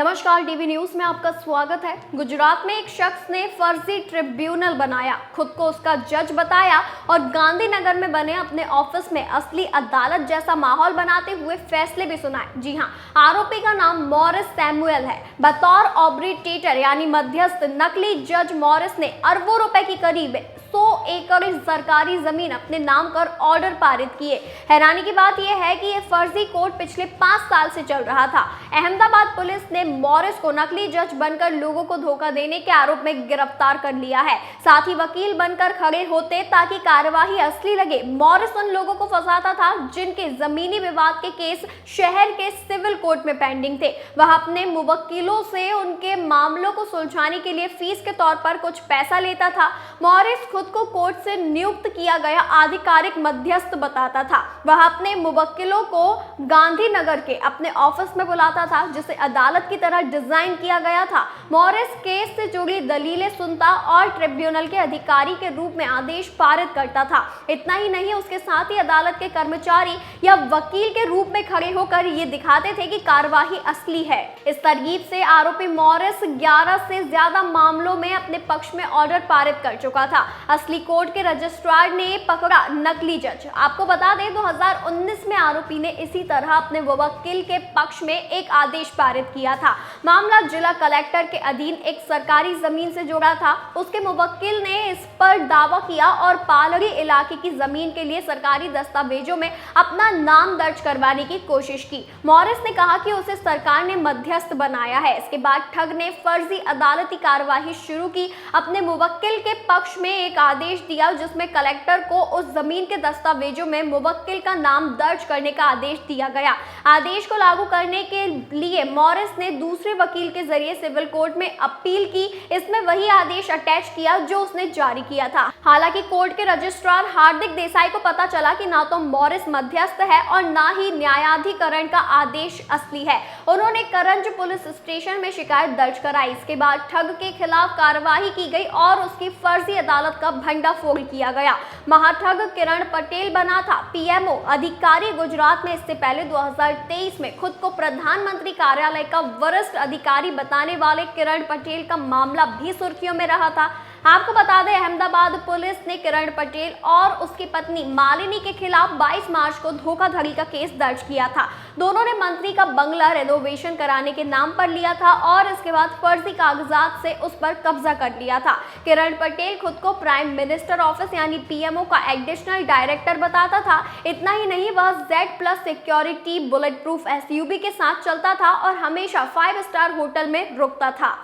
नमस्कार, DV news में आपका स्वागत है। गुजरात में एक शख्स ने फर्जी ट्रिब्यूनल बनाया, खुद को उसका जज बताया और गांधीनगर में बने अपने ऑफिस में असली अदालत जैसा माहौल बनाते हुए फैसले भी सुनाए। जी हां, आरोपी का नाम मॉरिस सैमुअल है। बतौर ऑब्रिटेटर यानी मध्यस्थ नकली जज मॉरिस ने अरबों रुपए की करीब 100 एकड़ सरकारी जमीन अपने नाम कर ऑर्डर पारित किए। हैरानी की बात यह है कि यह फर्जी कोर्ट पिछले 5 साल से चल रहा था। अहमदाबाद पुलिस ने मॉरिस को नकली जज बनकर लोगों को धोखा देने के आरोप में गिरफ्तार कर लिया है। साथ ही वकील बनकर खड़े होते ताकि कार्यवाही असली लगे। मॉरिस उन लोगों को फंसाता था जिनके जमीनी विवाद के केस शहर के सिविल कोर्ट में पेंडिंग थे। वह अपने मुवक्किलों से उनके मामलों को सुलझाने के लिए फीस के तौर पर कुछ पैसा लेता था। मॉरिस खुद को कोर्ट से नियुक्त किया गया आधिकारिक मध्यस्थ बताता था। वह अपने मुवक्किलों को गांधीनगर के अपने ऑफिस में बुलाता था, जिसे अदालत की तरह डिजाइन किया गया था। मॉरिस केस से जुड़ी दलीलें सुनता और ट्रिब्यूनल के अधिकारी के रूप में आदेश पारित करता था। इतना ही नहीं, उसके साथ ही अदालत के कर्मचारी या वकील के रूप में खड़े होकर ये दिखाते थे कि कार्यवाही असली है। इस तरकीब से आरोपी मॉरिस 11 से ज्यादा मामलों में अपने पक्ष में ऑर्डर पारित कर चुका था। असली कोर्ट के रजिस्ट्रार ने पकड़ा नकली जज। आपको बता दें, 2019 में आरोपी ने इसी तरह अपने मुवक्किल के पक्ष में एक आदेश पारित किया था। मामला जिला कलेक्टर के अधीन एक सरकारी जमीन से जुड़ा था। उसके मुवक्किल ने इस पर दावा किया और पालड़ी इलाके की जमीन के लिए सरकारी दस्तावेजों में अपना नाम दर्ज करवाने की कोशिश की। मॉरिस ने कहा कि उसे सरकार ने मध्यस्थ बनाया है। इसके बाद ठग ने फर्जी अदालती कार्यवाही शुरू की। अपने मुवक्किल के पक्ष में एक आदेश दिया जिसमें कलेक्टर को उस जमीन के दस्तावेजों में मुवक्किल का नाम दर्ज करने का आदेश दिया गया। आदेश को लागू करने के लिए मॉरिस ने दूसरे वकील के जरिए सिविल कोर्ट में अपील की। इसमें वही आदेश अटैच किया जो उसने जारी किया था। हालांकि कोर्ट के रजिस्ट्रार हार्दिक देसाई को पता चला कि ना तो मॉरिस मध्यस्थ है और ना ही न्यायाधिकरण का आदेश असली है। उन्होंने करंज पुलिस स्टेशन में शिकायत दर्ज कराई। इसके बाद ठग के खिलाफ कार्रवाई की गई और उसकी फर्जी अदालत का भंडाफोड़ किया गया। महाठग किरण पटेल बना था पीएमओ अधिकारी गुजरात में। इससे पहले 2023 में खुद को प्रधानमंत्री कार्यालय का वरिष्ठ अधिकारी बताने वाले किरण पटेल का मामला भी सुर्खियों में रहा था। आपको बता दें, अहमदाबाद पुलिस ने किरण पटेल और उसकी पत्नी मालिनी के खिलाफ 22 मार्च को धोखाधड़ी का केस दर्ज किया था। दोनों ने मंत्री का बंगला रेनोवेशन कराने के नाम पर लिया था और इसके बाद फर्जी कागजात से उस पर कब्जा कर लिया था। किरण पटेल खुद को प्राइम मिनिस्टर ऑफिस यानी पीएमओ का एडिशनल डायरेक्टर बताता था। इतना ही नहीं, वह Z+ security bullet proof SUV के साथ चलता था और हमेशा 5 स्टार होटल में रुकता था।